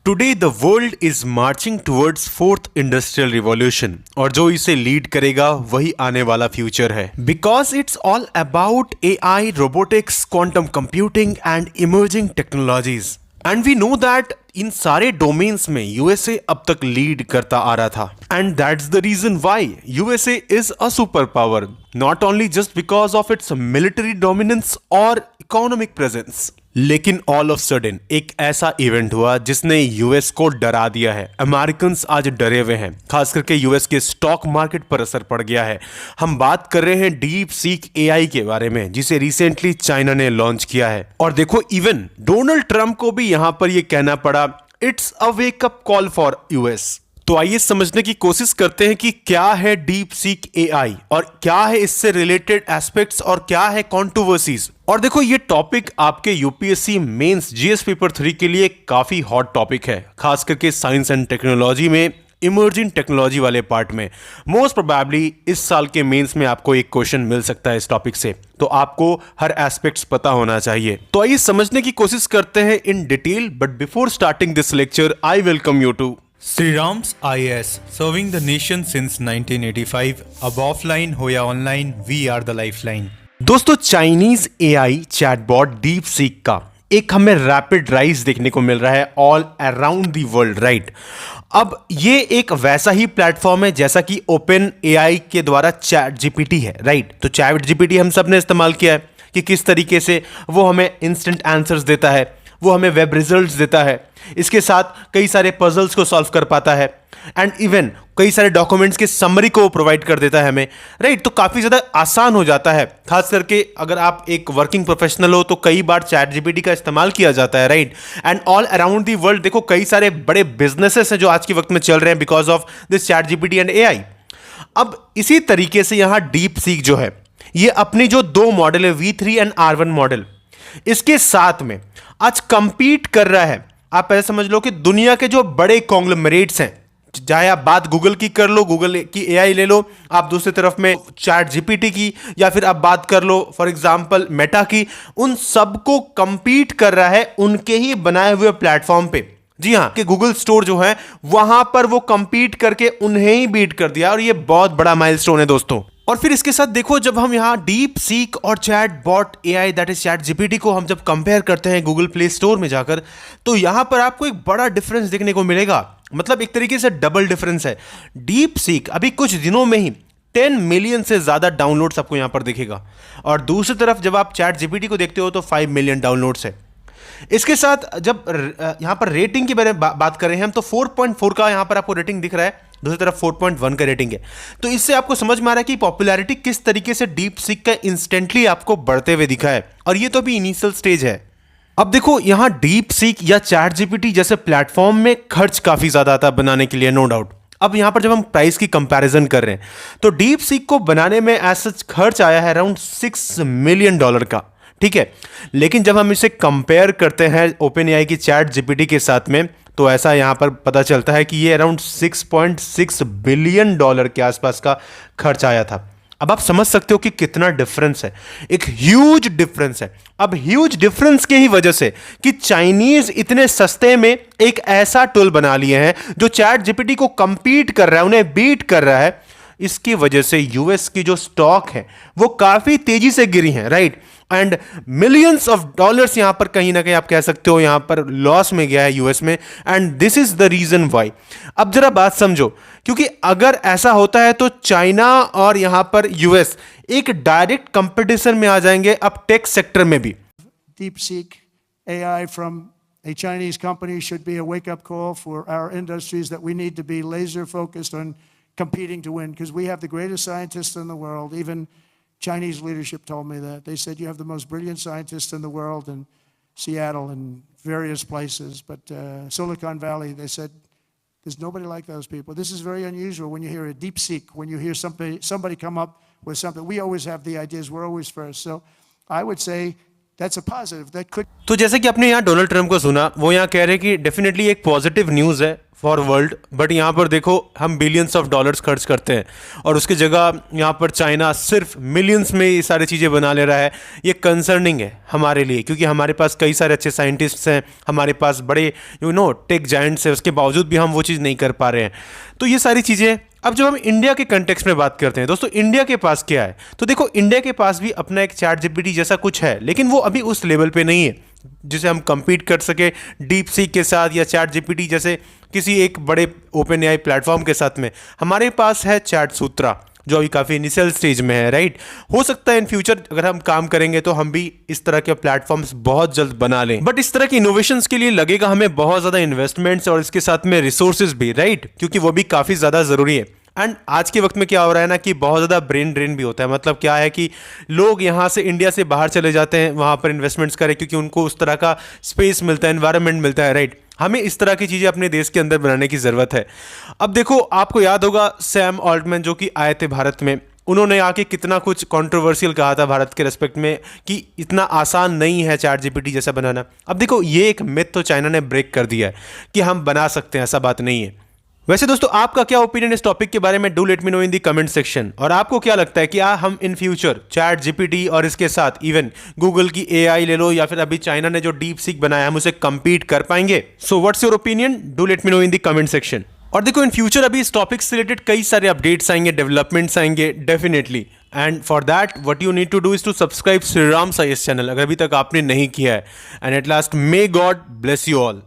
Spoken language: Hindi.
Today the world is marching towards fourth industrial revolution और जो इसे लीड करेगा वही आने वाला फ्यूचर है because it's all about AI robotics quantum computing and emerging technologies and we know that इन सारे डोमेन्स में यूएसए अब तक लीड करता आ रहा था and that's the reason why USA is a super power not only just because of its military dominance और इकोनॉमिक प्रेजेंस लेकिन ऑल ऑफ सडन एक ऐसा इवेंट हुआ जिसने यूएस को डरा दिया है। अमेरिकन आज डरे हुए हैं, खास करके यूएस के स्टॉक मार्केट पर असर पड़ गया है। हम बात कर रहे हैं डीप सीक एआई के बारे में जिसे रिसेंटली चाइना ने लॉन्च किया है। और देखो इवन डोनाल्ड ट्रंप को भी यहां पर यह कहना पड़ा, it's a wake up call for US. तो आइए समझने की कोशिश करते हैं कि क्या है डीप सीक एआई और क्या है इससे रिलेटेड एस्पेक्ट्स और क्या है कंट्रोवर्सीज। और देखो ये टॉपिक आपके यूपीएससी मेंस जीएस पेपर 3 के लिए काफी हॉट टॉपिक है, खास करके साइंस एंड टेक्नोलॉजी में इमर्जिंग टेक्नोलॉजी वाले पार्ट में। मोस्ट प्रोबेबली इस साल के मेंस में आपको एक क्वेश्चन मिल सकता है इस टॉपिक से, तो आपको हर एस्पेक्ट्स पता होना चाहिए। तो आइए समझने की कोशिश करते हैं in detail, but before starting this lecture I welcome you to Sri Ram's IAS, serving the nation since 1985. अब ऑफलाइन हो या online, we are the lifeline. दोस्तों Chinese AI chatbot deep seek का एक हमें रैपिड राइज देखने को मिल रहा है all around the world, right. अब ये एक वैसा ही प्लेटफॉर्म है जैसा कि ओपन एआई के द्वारा चैट जीपीटी है, राइट। तो चैट जीपीटी हम सब ने इस्तेमाल किया है कि किस तरीके से वो हमें इंस्टेंट आंसर्स देता है, वो हमें वेब रिजल्ट्स देता है, इसके साथ कई सारे पजल्स को सॉल्व कर पाता है एंड इवन कई सारे डॉक्यूमेंट्स के समरी को प्रोवाइड कर देता है हमें, राइट। तो काफ़ी ज़्यादा आसान हो जाता है, खास करके अगर आप एक वर्किंग प्रोफेशनल हो तो कई बार चैट जीपीटी का इस्तेमाल किया जाता है, right. And all around the world देखो कई सारे बड़े बिजनेसेस हैं जो आज के वक्त में चल रहे हैं because of this chat GPT and AI. अब इसी तरीके से यहाँ डीप सीक जो है ये अपनी जो दो मॉडल है V3 एंड R1 मॉडल, इसके साथ में आज कंपीट कर रहा है। आप ऐसे समझ लो कि दुनिया के जो बड़े कॉन्ग्लोमरेट्स हैं, चाहे आप बात गूगल की कर लो, गूगल की एआई ले लो, आप दूसरी तरफ में चैट जीपीटी की, या फिर आप बात कर लो फॉर एग्जांपल मेटा की, उन सबको कंपीट कर रहा है उनके ही बनाए हुए प्लेटफॉर्म पे। जी हाँ, कि गूगल स्टोर जो है वहां पर वो कंपीट करके उन्हें ही बीट कर दिया और ये बहुत बड़ा माइलस्टोन है दोस्तों। और फिर इसके साथ देखो जब हम यहाँ डीप सीक और chatbot AI that is chat GPT को हम जब कंपेयर करते हैं गूगल प्ले स्टोर में जाकर, तो यहाँ पर आपको एक बड़ा डिफरेंस देखने को मिलेगा। मतलब एक तरीके से डबल डिफरेंस है। डीप सीक अभी कुछ दिनों में ही 10 मिलियन से ज्यादा डाउनलोड्स आपको यहाँ पर दिखेगा और दूसरी तरफ जब आप चैट जीपीटी को देखते हो तो 5 मिलियन डाउनलोड्स है। इसके साथ जब यहां पर रेटिंग के बारे में बात करें हम तो 4.4 का यहां पर आपको रेटिंग दिख रहा है, दूसरी तरफ 4.1 का रेटिंग है। तो इससे आपको समझ में आ रहा है कि पॉपुलैरिटी किस तरीके से डीप सीक का इंस्टेंटली आपको बढ़ते हुए दिखा है और ये तो अभी इनिशियल स्टेज है। अब देखो यहां डीप सीक या चैट जीपीटी जैसे प्लेटफॉर्म में खर्च काफी ज्यादा आता है बनाने के लिए, नो डाउट। अब यहां पर जब हम प्राइस की कंपैरिजन कर रहे हैं तो डीप सीक को बनाने में एज सच खर्च आया है अराउंड $6 मिलियन का, ठीक है। लेकिन जब हम इसे कंपेयर करते हैं ओपन एआई की चैट जीपीटी के साथ में तो ऐसा यहां पर पता चलता है कि ये अराउंड $6.6 बिलियन के आसपास का खर्च आया था। अब आप समझ सकते हो कि कितना डिफरेंस है, एक ह्यूज डिफरेंस है। अब ह्यूज डिफरेंस की ही वजह से कि चाइनीज इतने सस्ते में एक ऐसा टूल बना लिए हैं जो चैट जीपीटी को कंपीट कर रहा है, उन्हें बीट कर रहा है, इसकी वजह से यूएस की जो स्टॉक है वो काफी तेजी से गिरी हैं, right. And millions of dollars यहां पर कहीं ना कहीं आप कह सकते हो यहां पर लॉस में गया है यूएस में and this is the reason why. अब जरा बात समझो, क्योंकि अगर ऐसा होता है तो चाइना और यहां पर यूएस एक डायरेक्ट कंपटीशन में आ जाएंगे अब टेक सेक्टर में भी। DeepSeek AI from a Chinese company should be a wake-up call for our industries that we need to be laser focused on competing to win because we have the greatest scientists in the world. Even Chinese leadership told me that. They said you have the most brilliant scientists in the world in Seattle and various places, but Silicon Valley, they said there's nobody like those people. This is very unusual when you hear a DeepSeek, when you hear somebody come up with something. We always have the ideas, we're always first. So I would say that's a positive. That could तो जैसे कि आपने यहाँ डोनाल्ड ट्रंप को सुना, वो यहाँ कह रहे हैं कि डेफिनेटली एक पॉजिटिव न्यूज़ है फॉर वर्ल्ड, बट यहाँ पर देखो हम बिलियंस ऑफ डॉलर्स खर्च करते हैं और उसकी जगह यहाँ पर चाइना सिर्फ मिलियंस में ये सारी चीज़ें बना ले रहा है। ये कंसर्निंग है हमारे लिए, क्योंकि हमारे पास कई सारे अच्छे साइंटिस्ट्स हैं, हमारे पास बड़े टेक जायंट्स हैं, उसके बावजूद भी हम वो चीज़ नहीं कर पा रहे हैं। तो ये सारी चीज़ें, अब जब हम इंडिया के कंटेक्स्ट में बात करते हैं दोस्तों, इंडिया के पास क्या है, तो देखो इंडिया के पास भी अपना एक चैट जीपीटी जैसा कुछ है, लेकिन वो अभी उस लेवल पे नहीं है जिसे हम compete कर सके डीप सीक के साथ या चैट जीपीटी जैसे किसी एक बड़े ओपन एआई प्लेटफॉर्म के साथ में। हमारे पास है चैट सूत्रा जो अभी काफ़ी इनिशियल स्टेज में है, राइट। हो सकता है इन फ्यूचर अगर हम काम करेंगे तो हम भी इस तरह के प्लेटफॉर्म्स बहुत जल्द बना लें, बट इस तरह की इनोवेशंस के लिए लगेगा हमें बहुत ज़्यादा इन्वेस्टमेंट्स और इसके साथ में रिसोर्सेज भी, राइट, क्योंकि वो भी काफ़ी ज़्यादा ज़रूरी है। एंड आज के वक्त में क्या हो रहा है ना कि बहुत ज़्यादा ब्रेन ड्रेन भी होता है। मतलब क्या है कि लोग यहाँ से इंडिया से बाहर चले जाते हैं वहाँ पर इन्वेस्टमेंट्स करें, क्योंकि उनको उस तरह का स्पेस मिलता है, एनवायरनमेंट मिलता है, राइट। हमें इस तरह की चीज़ें अपने देश के अंदर बनाने की ज़रूरत है। अब देखो, आपको याद होगा सैम ऑल्टमैन जो कि आए थे भारत में, उन्होंने आके कितना कुछ कंट्रोवर्शियल कहा था भारत के रेस्पेक्ट में कि इतना आसान नहीं है चैट जीपीटी जैसा बनाना। अब देखो, ये एक मिथ तो चाइना ने ब्रेक कर दिया है कि हम बना सकते हैं, ऐसा बात नहीं है। वैसे दोस्तों, आपका क्या ओपिनियन इस टॉपिक के बारे में? Do let me know in the comment section. और आपको क्या लगता है कि हम इन फ्यूचर चैट जीपीटी और इसके साथ इवन गूगल की एआई ले लो या फिर अभी चाइना ने जो डीप सीक बनाया, हम उसे कंपीट कर पाएंगे? So what's your opinion? Do let me know in the comment section. और देखो, इन फ्यूचर अभी इस टॉपिक से रिलेटेड कई सारे अपडेट्स आएंगे, डेवलपमेंट्स आएंगे definitely, and for that what you need to do is to subscribe Shriram science channel अगर अभी तक आपने नहीं किया है। And at last, may god bless you all.